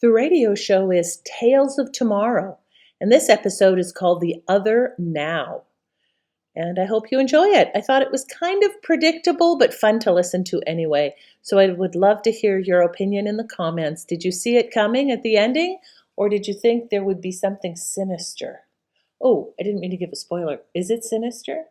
The radio show is Tales of Tomorrow, and this episode is called The Other Now. And I hope you enjoy it. I thought it was kind of predictable, but fun to listen to anyway. So I would love to hear your opinion in the comments. Did you see it coming at the ending, or did you think there would be something sinister? Oh, I didn't mean to give a spoiler. Is it sinister?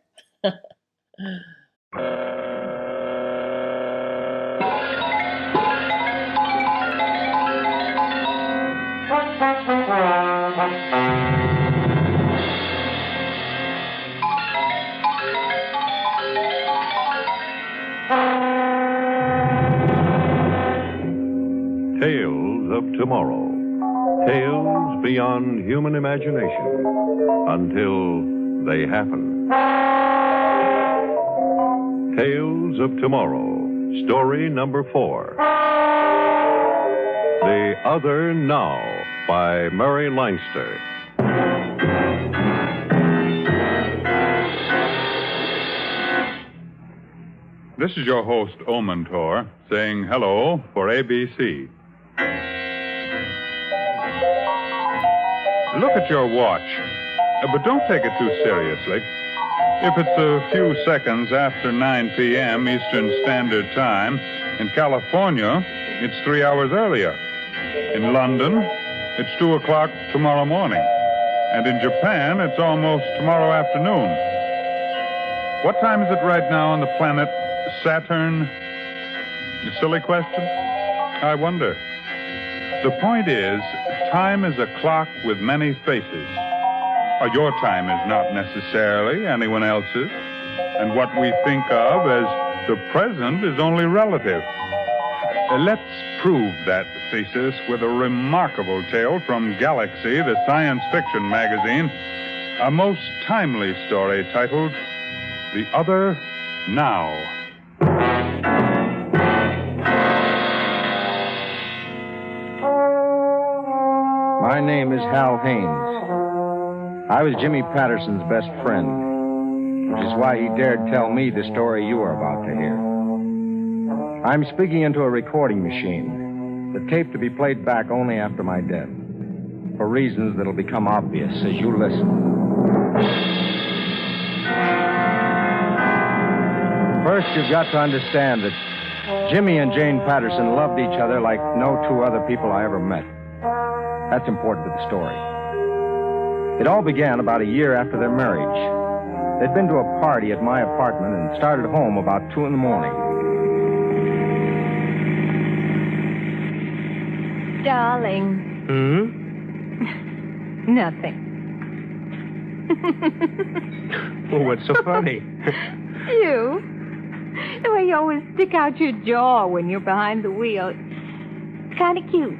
Tales of tomorrow. Tales beyond human imagination until they happen. Tales of Tomorrow. Story number 4. The Other Now by Mary Leinster. This is your host, Omentor, saying hello for ABC. Look at your watch, but don't take it too seriously. If it's a few seconds after 9 p.m. Eastern Standard Time, in California, it's 3 hours earlier. In London, it's 2 o'clock tomorrow morning. And in Japan, it's almost tomorrow afternoon. What time is it right now on the planet Saturn? A silly question? I wonder. The point is, time is a clock with many faces. Your time is not necessarily anyone else's, and what we think of as the present is only relative. Let's prove that thesis with a remarkable tale from Galaxy, the science fiction magazine, a most timely story titled The Other Now. My name is Hal Haynes. I was Jimmy Patterson's best friend, which is why he dared tell me the story you are about to hear. I'm speaking into a recording machine, the tape to be played back only after my death, for reasons that'll become obvious as you listen. First, you've got to understand that Jimmy and Jane Patterson loved each other like no two other people I ever met. That's important to the story. It all began about a year after their marriage. They'd been to a party at my apartment and started home about 2 in the morning. Darling. Nothing. Well, what's so funny? You. The way you always stick out your jaw when you're behind the wheel. It's kind of cute.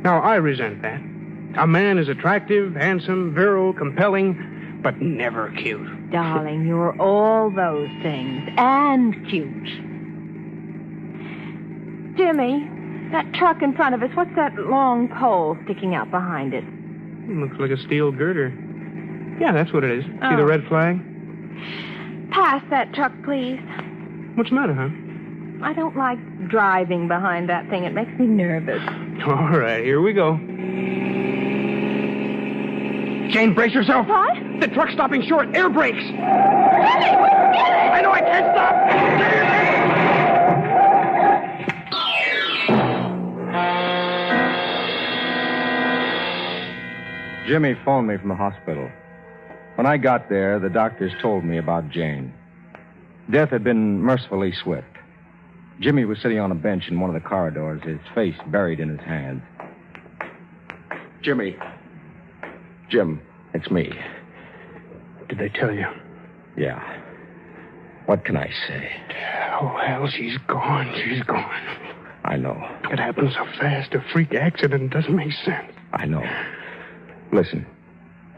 Now, I resent that. A man is attractive, handsome, virile, compelling, but never cute. Darling, you're all those things. And cute. Jimmy, that truck in front of us, what's that long pole sticking out behind it? Looks like a steel girder. Yeah, that's what it is. See the red flag? Pass that truck, please. What's the matter, huh? I don't like driving behind that thing. It makes me nervous. All right, here we go. Jane, brace yourself. What? The truck's stopping short. Air brakes. Jimmy, I know I can't stop. Jimmy phoned me from the hospital. When I got there, the doctors told me about Jane. Death had been mercifully swift. Jimmy was sitting on a bench in one of the corridors, his face buried in his hands. Jimmy. Jim, it's me. Did they tell you? Yeah. What can I say? Oh, hell, she's gone. She's gone. I know. It happened so fast. A freak accident doesn't make sense. I know. Listen,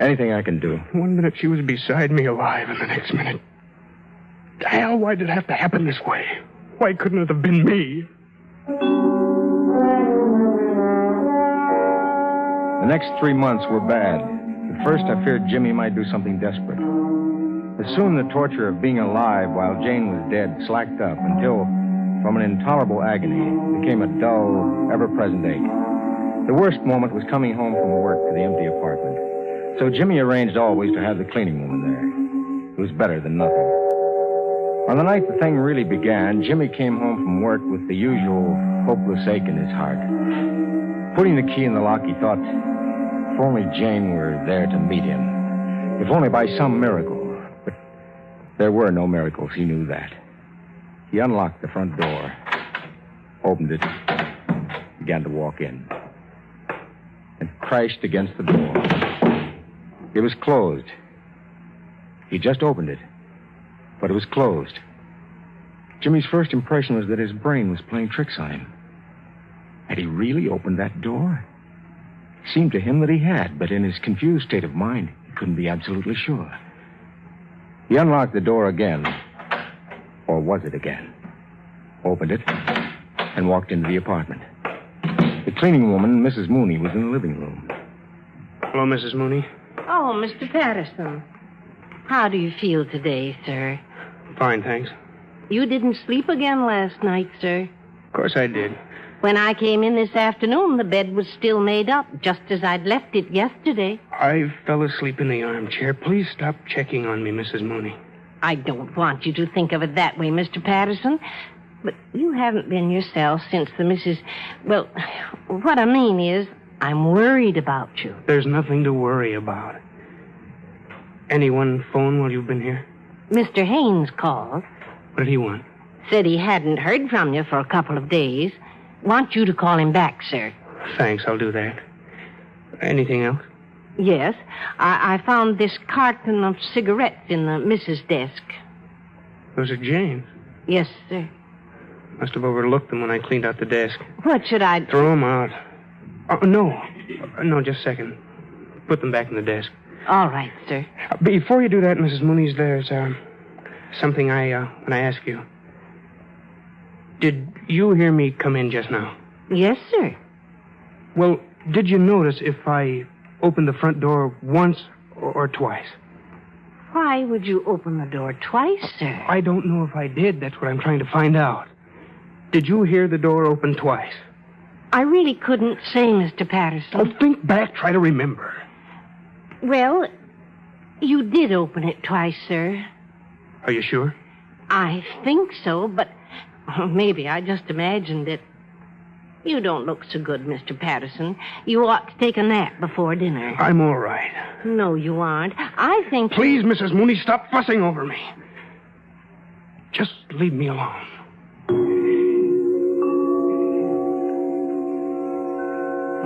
anything I can do. 1 minute she was beside me alive, and the next minute... Hell, why did it have to happen this way? Why couldn't it have been me? The next 3 months were bad. At first, I feared Jimmy might do something desperate. But soon the torture of being alive while Jane was dead slacked up until, from an intolerable agony, it became a dull, ever-present ache. The worst moment was coming home from work to the empty apartment. So Jimmy arranged always to have the cleaning woman there. It was better than nothing. On the night the thing really began, Jimmy came home from work with the usual hopeless ache in his heart. Putting the key in the lock, he thought, if only Jane were there to meet him. If only by some miracle. But there were no miracles, he knew that. He unlocked the front door, opened it, began to walk in, and crashed against the door. It was closed. He just opened it, but it was closed. Jimmy's first impression was that his brain was playing tricks on him. Had he really opened that door? It seemed to him that he had, but in his confused state of mind, he couldn't be absolutely sure. He unlocked the door again. Or was it again? Opened it and walked into the apartment. The cleaning woman, Mrs. Mooney, was in the living room. Hello, Mrs. Mooney. Oh, Mr. Patterson. How do you feel today, sir? Fine, thanks. You didn't sleep again last night, sir. Of course I did. When I came in this afternoon, the bed was still made up, just as I'd left it yesterday. I fell asleep in the armchair. Please stop checking on me, Mrs. Mooney. I don't want you to think of it that way, Mr. Patterson. But you haven't been yourself since the Mrs. Well, what I mean is, I'm worried about you. There's nothing to worry about. Anyone phone while you've been here? Mr. Haynes called. What did he want? Said he hadn't heard from you for a couple of days. Want you to call him back, sir. Thanks, I'll do that. Anything else? Yes. I found this carton of cigarettes in the missus' desk. Those are Jane's. Yes, sir. Must have overlooked them when I cleaned out the desk. What should I... Throw them out. Oh, no. No, just a second. Put them back in the desk. All right, sir. Before you do that, Mrs. Mooney, there's something when I ask you. Did you hear me come in just now? Yes, sir. Well, did you notice if I opened the front door once or twice? Why would you open the door twice, sir? I don't know if I did. That's what I'm trying to find out. Did you hear the door open twice? I really couldn't say, Mr. Patterson. Oh, think back. Try to remember. Well, you did open it twice, sir. Are you sure? I think so, but maybe I just imagined it. You don't look so good, Mr. Patterson. You ought to take a nap before dinner. I'm all right. No, you aren't. I think... Please, Mrs. Mooney, stop fussing over me. Just leave me alone.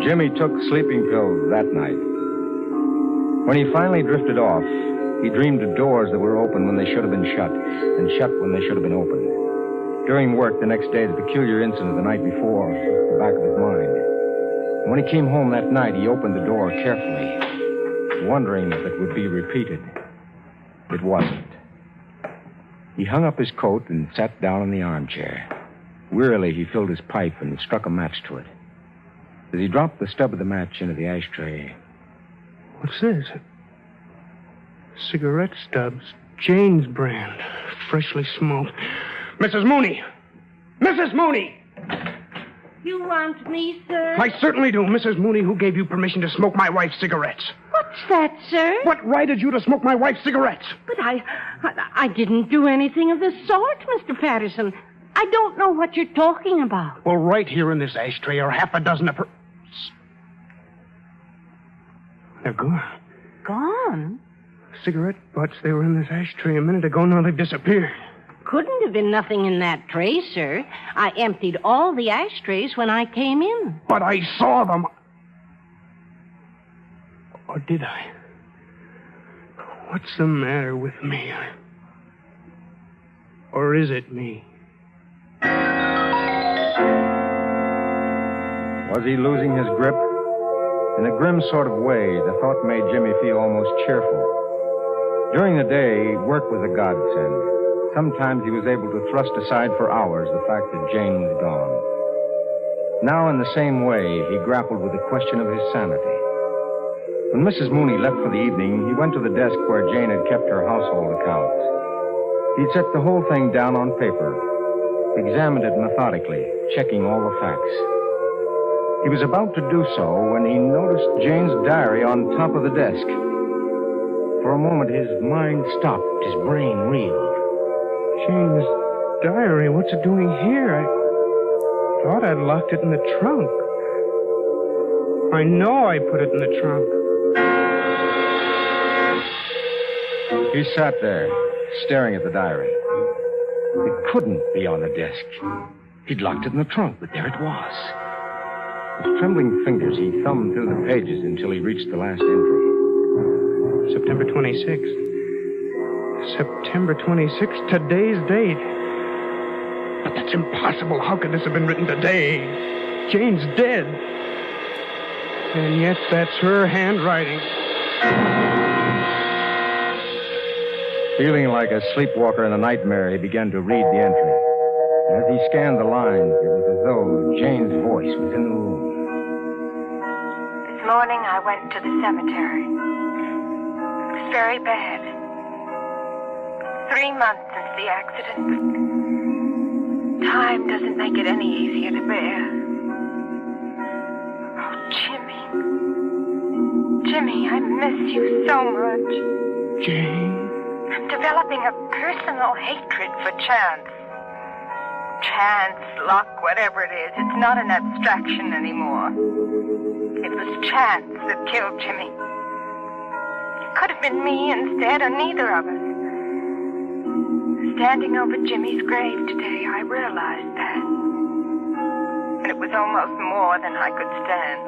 Jimmy took sleeping pills that night. When he finally drifted off, he dreamed of doors that were open when they should have been shut, and shut when they should have been opened. During work the next day, the peculiar incident of the night before was at the back of his mind. And when he came home that night, he opened the door carefully, wondering if it would be repeated. It wasn't. He hung up his coat and sat down in the armchair. Wearily, he filled his pipe and struck a match to it. As he dropped the stub of the match into the ashtray... What's this? Cigarette stubs. Jane's brand. Freshly smoked. Mrs. Mooney! Mrs. Mooney! You want me, sir? I certainly do. Mrs. Mooney, who gave you permission to smoke my wife's cigarettes? What's that, sir? What right had you to smoke my wife's cigarettes? But I didn't do anything of the sort, Mr. Patterson. I don't know what you're talking about. Well, right here in this ashtray are half a dozen of her... They're gone. Gone? Cigarette butts, they were in this ashtray a minute ago. Now they've disappeared. Couldn't have been nothing in that tray, sir. I emptied all the ashtrays when I came in. But I saw them. Or did I? What's the matter with me? Or is it me? Was he losing his grip? In a grim sort of way, the thought made Jimmy feel almost cheerful. During the day, work was a godsend. Sometimes he was able to thrust aside for hours the fact that Jane was gone. Now, in the same way, he grappled with the question of his sanity. When Mrs. Mooney left for the evening, he went to the desk where Jane had kept her household accounts. He'd set the whole thing down on paper, examined it methodically, checking all the facts. He was about to do so when he noticed Jane's diary on top of the desk. For a moment, his mind stopped, his brain reeled. Jane's diary, what's it doing here? I thought I'd locked it in the trunk. I know I put it in the trunk. He sat there, staring at the diary. It couldn't be on the desk. He'd locked it in the trunk, but there it was. With trembling fingers, he thumbed through the pages until he reached the last entry. September 26th. September 26th, today's date. But that's impossible. How could this have been written today? Jane's dead. And yet that's her handwriting. Feeling like a sleepwalker in a nightmare, he began to read the entry. As he scanned the lines, it was as though Jane's voice was in the room. This morning I went to the cemetery. It was very bad. 3 months since the accident, but time doesn't make it any easier to bear. Oh, Jimmy. Jimmy, I miss you so much. Jane? I'm developing a personal hatred for chance. Chance, luck, whatever it is, it's not an abstraction anymore. It was chance that killed Jimmy. It could have been me instead, or neither of us. Standing over Jimmy's grave today, I realized that. And it was almost more than I could stand.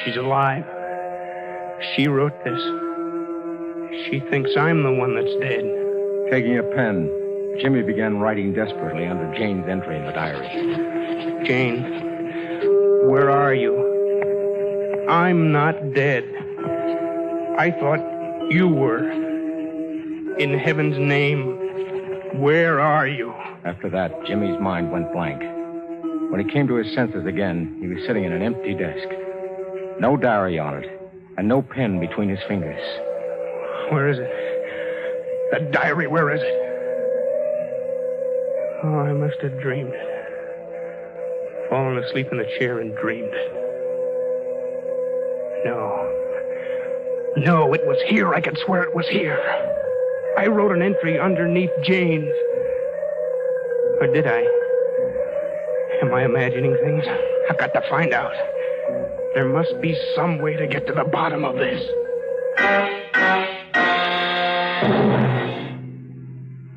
She's alive. She wrote this. She thinks I'm the one that's dead. Taking a pen, Jimmy began writing desperately under Jane's entry in the diary. Jane, where are you? I'm not dead. I thought you were. In heaven's name, where are you? After that, Jimmy's mind went blank. When he came to his senses again, he was sitting at an empty desk. No diary on it, and no pen between his fingers. Where is it? That diary, where is it? Oh, I must have dreamed it. Fallen asleep in the chair and dreamed it. No, it was here. I can swear it was here. I wrote an entry underneath Jane's. Or did I? Am I imagining things? I've got to find out. There must be some way to get to the bottom of this.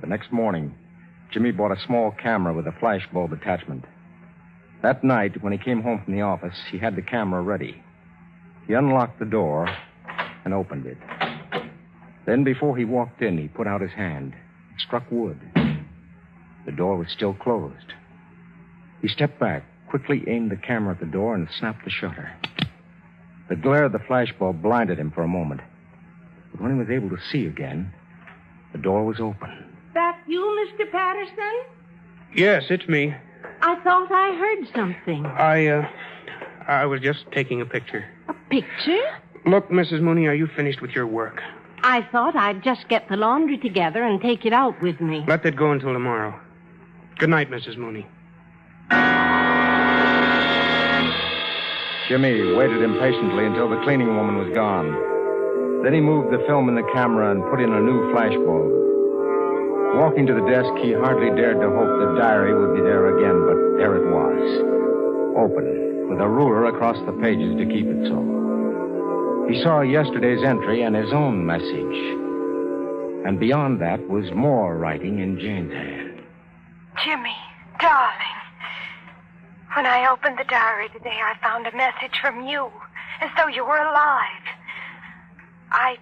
The next morning, Jimmy bought a small camera with a flash bulb attachment. That night, when he came home from the office, he had the camera ready. He unlocked the door and opened it. Then, before he walked in, he put out his hand and struck wood. The door was still closed. He stepped back, quickly aimed the camera at the door, and snapped the shutter. The glare of the flashbulb blinded him for a moment. But when he was able to see again, the door was open. That you, Mr. Patterson? Yes, it's me. I thought I heard something. I was just taking a picture. A picture? Look, Mrs. Mooney, are you finished with your work? I thought I'd just get the laundry together and take it out with me. Let that go until tomorrow. Good night, Mrs. Mooney. Jimmy waited impatiently until the cleaning woman was gone. Then he moved the film in the camera and put in a new flashbulb. Walking to the desk, he hardly dared to hope the diary would be there again, but there it was. Open, with a ruler across the pages to keep it so. He saw yesterday's entry and his own message. And beyond that was more writing in Jane's hand. Jimmy, darling. When I opened the diary today, I found a message from you, as though you were alive. I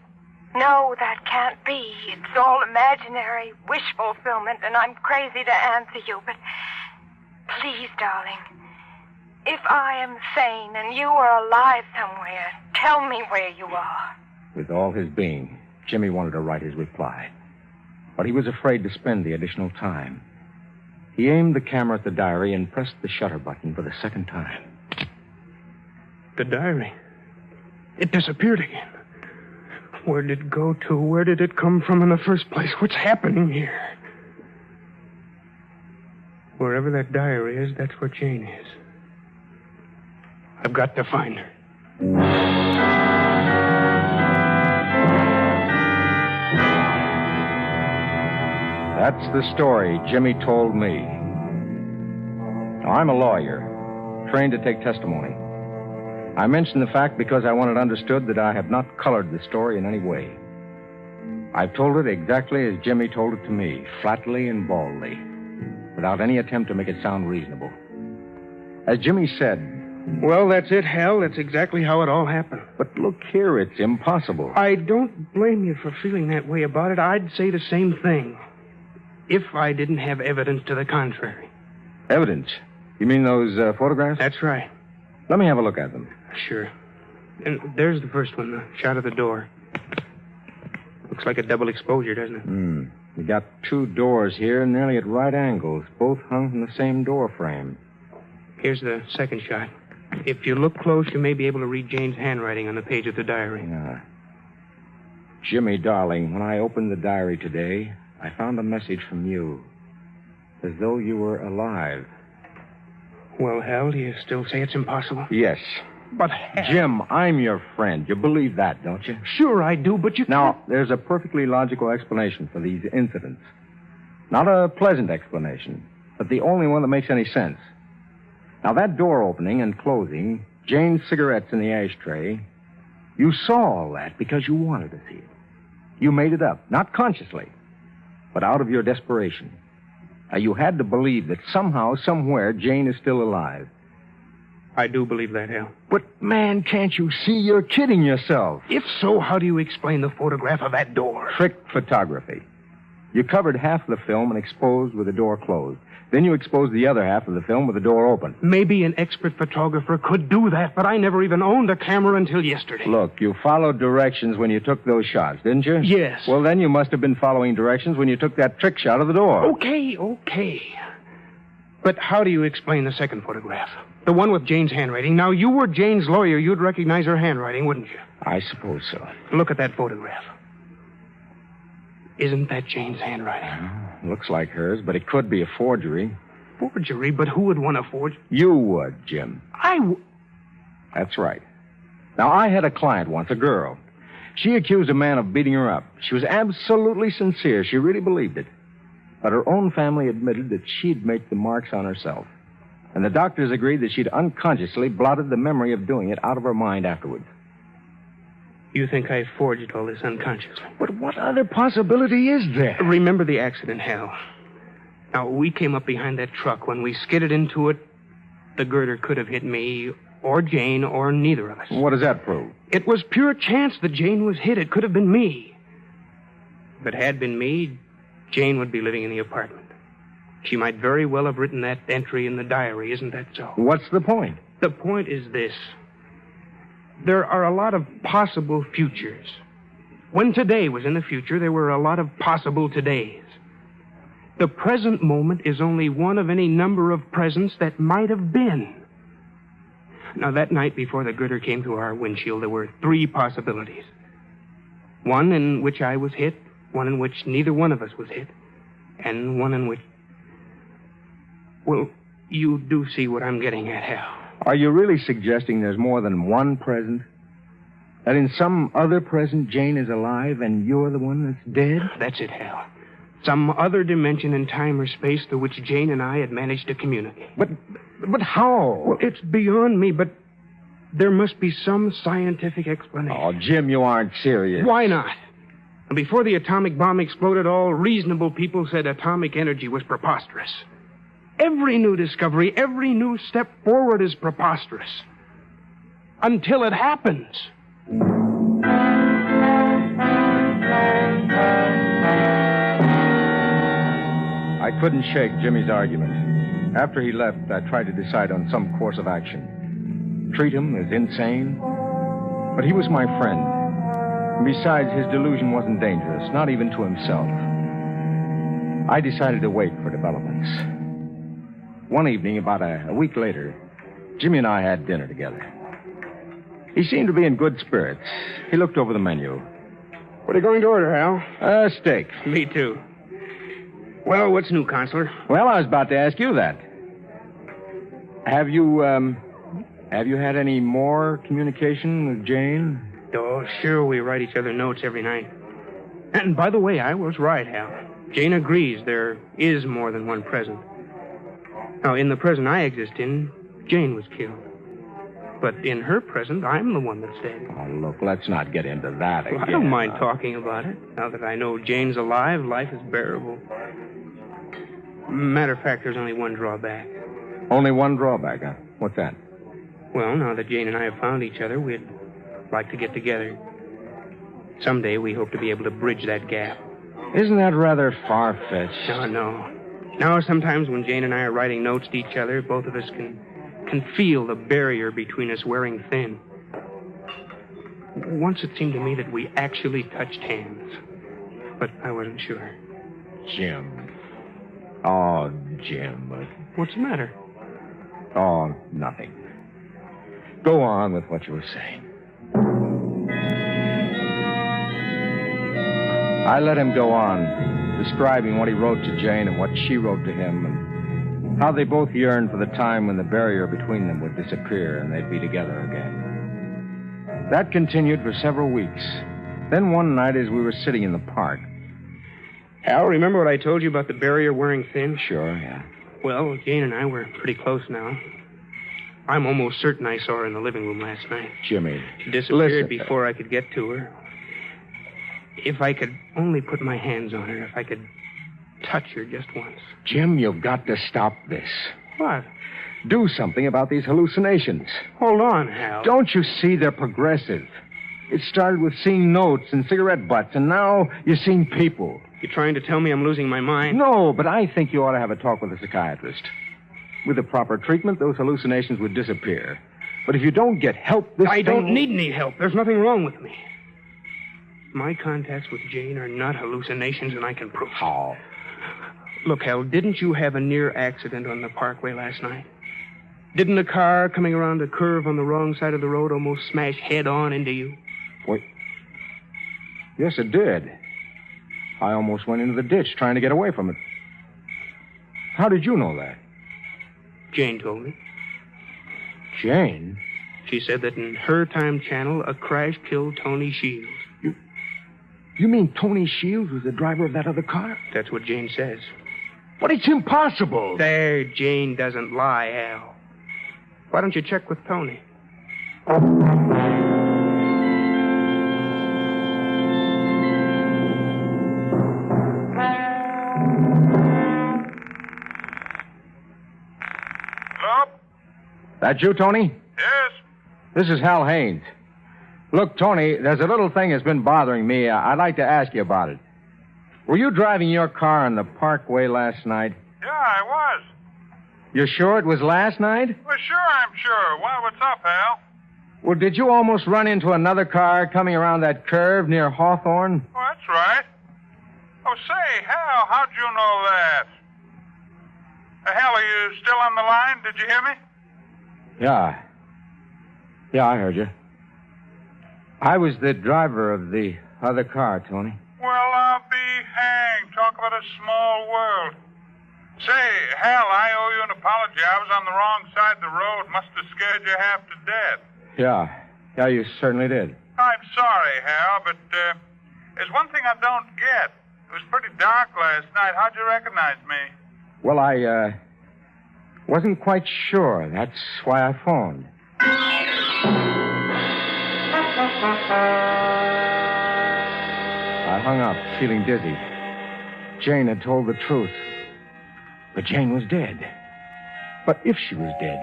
know that can't be. It's all imaginary, wish fulfillment, and I'm crazy to answer you, but please, darling, if I am sane and you are alive somewhere, tell me where you are. With all his being, Jimmy wanted to write his reply. But he was afraid to spend the additional time. He aimed the camera at the diary and pressed the shutter button for the second time. The diary. It disappeared again. Where did it go to? Where did it come from in the first place? What's happening here? Wherever that diary is, that's where Jane is. I've got to find her. That's the story Jimmy told me. Now, I'm a lawyer, trained to take testimony. I mention the fact because I want it understood that I have not colored the story in any way. I've told it exactly as Jimmy told it to me, flatly and baldly, without any attempt to make it sound reasonable. As Jimmy said... Well, that's it, Hal. That's exactly how it all happened. But look here, it's impossible. I don't blame you for feeling that way about it. I'd say the same thing. If I didn't have evidence to the contrary. Evidence? You mean those photographs? That's right. Let me have a look at them. Sure. And there's the first one, the shot of the door. Looks like a double exposure, doesn't it? You got two doors here, nearly at right angles, both hung from the same door frame. Here's the second shot. If you look close, you may be able to read Jane's handwriting on the page of the diary. Yeah. Jimmy, darling, when I opened the diary today, I found a message from you, as though you were alive. Well, Hal, do you still say it's impossible? Yes. But, Hal... Jim, I'm your friend. You believe that, don't you? Sure I do, but you... Now, there's a perfectly logical explanation for these incidents. Not a pleasant explanation, but the only one that makes any sense. Now, that door opening and closing, Jane's cigarettes in the ashtray, you saw all that because you wanted to see it. You made it up, not consciously, but out of your desperation. Now, you had to believe that somehow, somewhere, Jane is still alive. I do believe that, Hal. But, man, can't you see you're kidding yourself? If so, how do you explain the photograph of that door? Trick photography. You covered half the film and exposed with the door closed. Then you exposed the other half of the film with the door open. Maybe an expert photographer could do that, but I never even owned a camera until yesterday. Look, you followed directions when you took those shots, didn't you? Yes. Well, then you must have been following directions when you took that trick shot of the door. Okay. But how do you explain the second photograph? The one with Jane's handwriting. Now, you were Jane's lawyer. You'd recognize her handwriting, wouldn't you? I suppose so. Look at that photograph. Isn't that Jane's handwriting? Looks like hers, but it could be a forgery. Forgery? But who would want to forge? You would, Jim. That's right. Now, I had a client once, a girl. She accused a man of beating her up. She was absolutely sincere. She really believed it. But her own family admitted that she'd make the marks on herself. And the doctors agreed that she'd unconsciously blotted the memory of doing it out of her mind afterwards. You think I forged all this unconsciously? But what other possibility is there? Remember the accident, Hal. Now, we came up behind that truck. When we skidded into it, the girder could have hit me, or Jane, or neither of us. What does that prove? It was pure chance that Jane was hit. It could have been me. If it had been me, Jane would be living in the apartment. She might very well have written that entry in the diary, isn't that so? What's the point? The point is this. There are a lot of possible futures. When today was in the future, there were a lot of possible todays. The present moment is only one of any number of presents that might have been. Now, that night before the girder came to our windshield, there were three possibilities. One in which I was hit, one in which neither one of us was hit, and one in which... Well, you do see what I'm getting at, Hal. Are you really suggesting there's more than one present? That in some other present, Jane is alive and you're the one that's dead? That's it, Hal. Some other dimension in time or space through which Jane and I had managed to communicate. But how? Well, it's beyond me, but there must be some scientific explanation. Oh, Jim, you aren't serious. Why not? Before the atomic bomb exploded, all reasonable people said atomic energy was preposterous. Every new discovery, every new step forward is preposterous. Until it happens. I couldn't shake Jimmy's argument. After he left, I tried to decide on some course of action. Treat him as insane? But he was my friend. And besides, his delusion wasn't dangerous, not even to himself. I decided to wait for developments. One evening, about a week later, Jimmy and I had dinner together. He seemed to be in good spirits. He looked over the menu. What are you going to order, Hal? Steak. Me too. Well, what's new, Counselor? Well, I was about to ask you that. Have you had any more communication with Jane? Oh, sure, we write each other notes every night. And by the way, I was right, Hal. Jane agrees there is more than one present. Now, in the present I exist in, Jane was killed. But in her present, I'm the one that's dead. Oh, look, let's not get into that again. Well, I don't mind talking about it. Now that I know Jane's alive, life is bearable. Matter of fact, there's only one drawback. Only one drawback, huh? What's that? Well, now that Jane and I have found each other, we'd like to get together. Someday we hope to be able to bridge that gap. Isn't that rather far-fetched? No. Now, sometimes when Jane and I are writing notes to each other, both of us can feel the barrier between us wearing thin. Once it seemed to me that we actually touched hands, but I wasn't sure. Jim. Oh, Jim. What's the matter? Oh, nothing. Go on with what you were saying. I let him go on, describing what he wrote to Jane and what she wrote to him, and how they both yearned for the time when the barrier between them would disappear and they'd be together again. That continued for several weeks. Then one night, as we were sitting in the park... Hal, remember what I told you about the barrier wearing thin? Sure, yeah. Well, Jane and I were pretty close now. I'm almost certain I saw her in the living room last night. Jimmy. She disappeared before I could get to her. If I could only put my hands on her, if I could touch her just once. Jim, you've got to stop this. What? Do something about these hallucinations. Hold on, Hal. Don't you see they're progressive? It started with seeing notes and cigarette butts, and now you're seeing people. You trying to tell me I'm losing my mind? No, but I think you ought to have a talk with a psychiatrist. With the proper treatment, those hallucinations would disappear. But if you don't get help, I don't need any help. There's nothing wrong with me. My contacts with Jane are not hallucinations, and I can prove it. How? Look, Hal, didn't you have a near accident on the parkway last night? Didn't a car coming around a curve on the wrong side of the road almost smash head-on into you? Wait. Yes, it did. I almost went into the ditch trying to get away from it. How did you know that? Jane told me. Jane? She said that in her time channel, a crash killed Tony Shields. You mean Tony Shields was the driver of that other car? That's what Jane says. But it's impossible. There, Jane doesn't lie, Al. Why don't you check with Tony? Hello? That you, Tony? Yes? This is Hal Haynes. Look, Tony, there's a little thing that's been bothering me. I'd like to ask you about it. Were you driving your car on the parkway last night? Yeah, I was. You're sure it was last night? Well, sure, I'm sure. Why, what's up, Hal? Well, did you almost run into another car coming around that curve near Hawthorne? Well, that's right. Oh, say, Hal, how'd you know that? Hal, are you still on the line? Did you hear me? Yeah. Yeah, I heard you. I was the driver of the other car, Tony. Well, I'll be hanged. Talk about a small world. Say, Hal, I owe you an apology. I was on the wrong side of the road. Must have scared you half to death. Yeah, you certainly did. I'm sorry, Hal, but there's one thing I don't get. It was pretty dark last night. How'd you recognize me? Well, I wasn't quite sure. That's why I phoned. I hung up, feeling dizzy. Jane had told the truth. But Jane was dead. But if she was dead,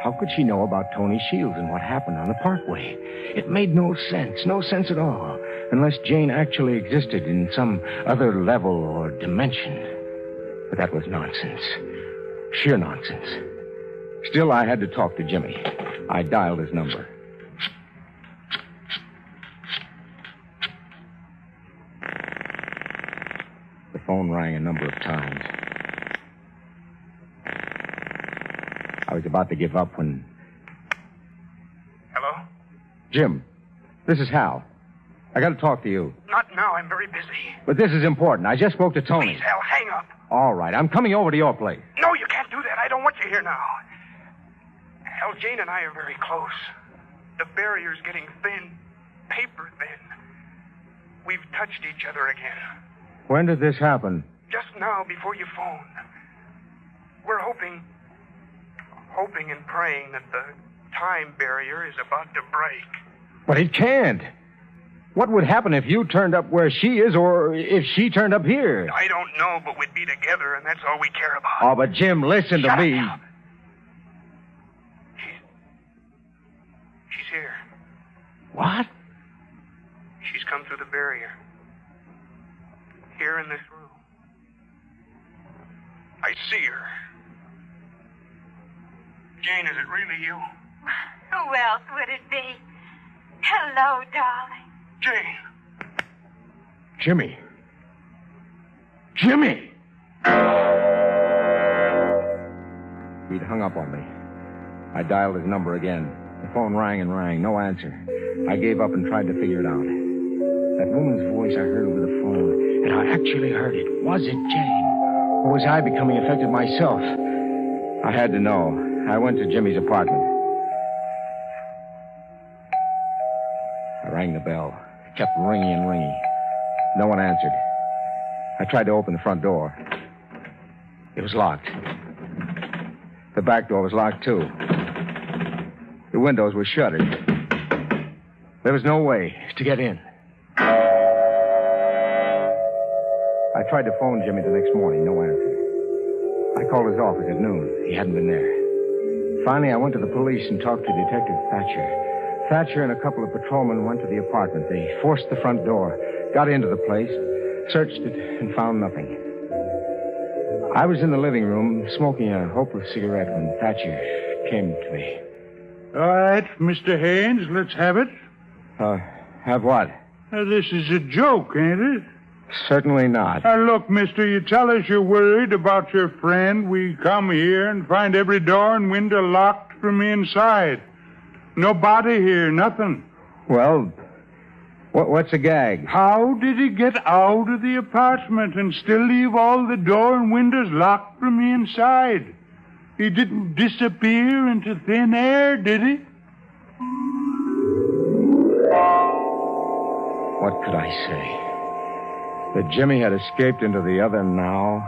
how could she know about Tony Shields and what happened on the parkway? It made no sense at all, unless Jane actually existed in some other level or dimension. But that was nonsense. Sheer nonsense. Still, I had to talk to Jimmy. I dialed his number. The phone rang a number of times. I was about to give up when... Hello? Jim, this is Hal. I got to talk to you. Not now. I'm very busy. But this is important. I just spoke to Tony. Please, Hal, hang up. All right, I'm coming over to your place. No, you can't do that. I don't want you here now. Hal, Jane and I are very close. The barrier's getting thin, paper thin. We've touched each other again. When did this happen? Just now, before you phoned. We're hoping and praying that the time barrier is about to break. But it can't. What would happen if you turned up where she is, or if she turned up here? I don't know, but we'd be together, and that's all we care about. Oh, but Jim, listen to me. Up. She's here. What? She's come through the barrier. Here in this room. I see her. Jane, is it really you? Who else would it be? Hello, darling. Jane. Jimmy. Jimmy! He'd hung up on me. I dialed his number again. The phone rang and rang. No answer. I gave up and tried to figure it out. That woman's voice I heard over the phone, and I actually heard it. Was it Jane? Or was I becoming affected myself? I had to know. I went to Jimmy's apartment. I rang the bell. It kept ringing and ringing. No one answered. I tried to open the front door. It was locked. The back door was locked, too. The windows were shuttered. There was no way to get in. I tried to phone Jimmy the next morning. No answer. I called his office at noon. He hadn't been there. Finally, I went to the police and talked to Detective Thatcher. Thatcher and a couple of patrolmen went to the apartment. They forced the front door, got into the place, searched it, and found nothing. I was in the living room smoking a hopeless cigarette when Thatcher came to me. All right, Mr. Haynes, let's have it. Have what? This is a joke, ain't it? Certainly not. Look, mister, you tell us you're worried about your friend. We come here and find every door and window locked from the inside. Nobody here, nothing. Well, what's a gag? How did he get out of the apartment and still leave all the door and windows locked from the inside? He didn't disappear into thin air, did he? What could I say? That Jimmy had escaped into the other now?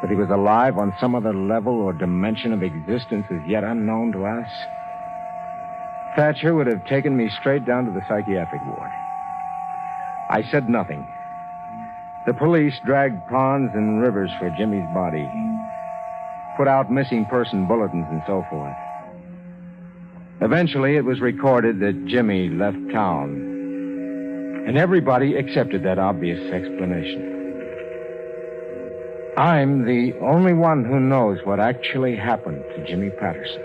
That he was alive on some other level or dimension of existence as yet unknown to us? Thatcher would have taken me straight down to the psychiatric ward. I said nothing. The police dragged ponds and rivers for Jimmy's body, put out missing person bulletins and so forth. Eventually, it was recorded that Jimmy left town. And everybody accepted that obvious explanation. I'm the only one who knows what actually happened to Jimmy Patterson.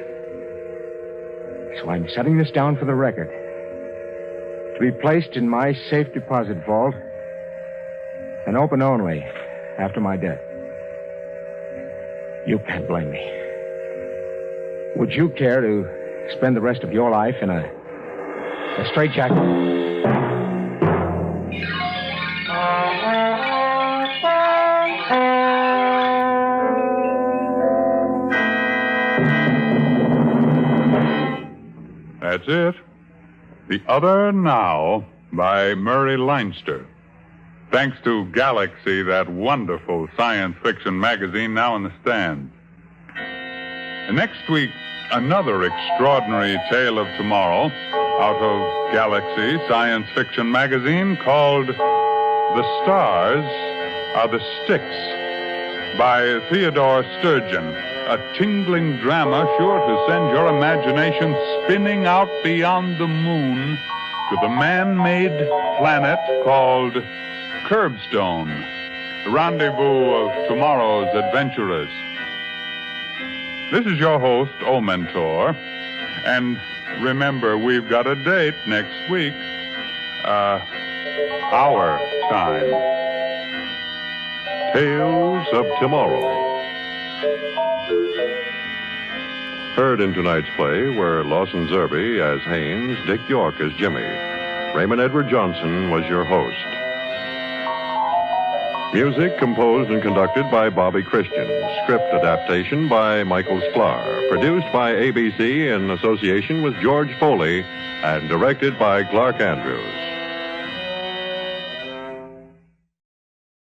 So I'm setting this down for the record. To be placed in my safe deposit vault and open only after my death. You can't blame me. Would you care to spend the rest of your life in a straitjacket? That's it. The Other Now by Murray Leinster. Thanks to Galaxy, that wonderful science fiction magazine now in the stands. And next week, another extraordinary tale of tomorrow out of Galaxy Science Fiction magazine called The Stars Are the Sticks by Theodore Sturgeon. A tingling drama sure to send your imagination spinning out beyond the moon to the man-made planet called Curbstone, the rendezvous of tomorrow's adventurers. This is your host, O Mentor, and remember, we've got a date next week, our time. Tales of Tomorrow. Heard in tonight's play were Lawson Zerbe as Haynes, Dick York as Jimmy. Raymond Edward Johnson was your host. Music composed and conducted by Bobby Christian. Script adaptation by Michael Sklar. Produced by ABC in association with George Foley and directed by Clark Andrews.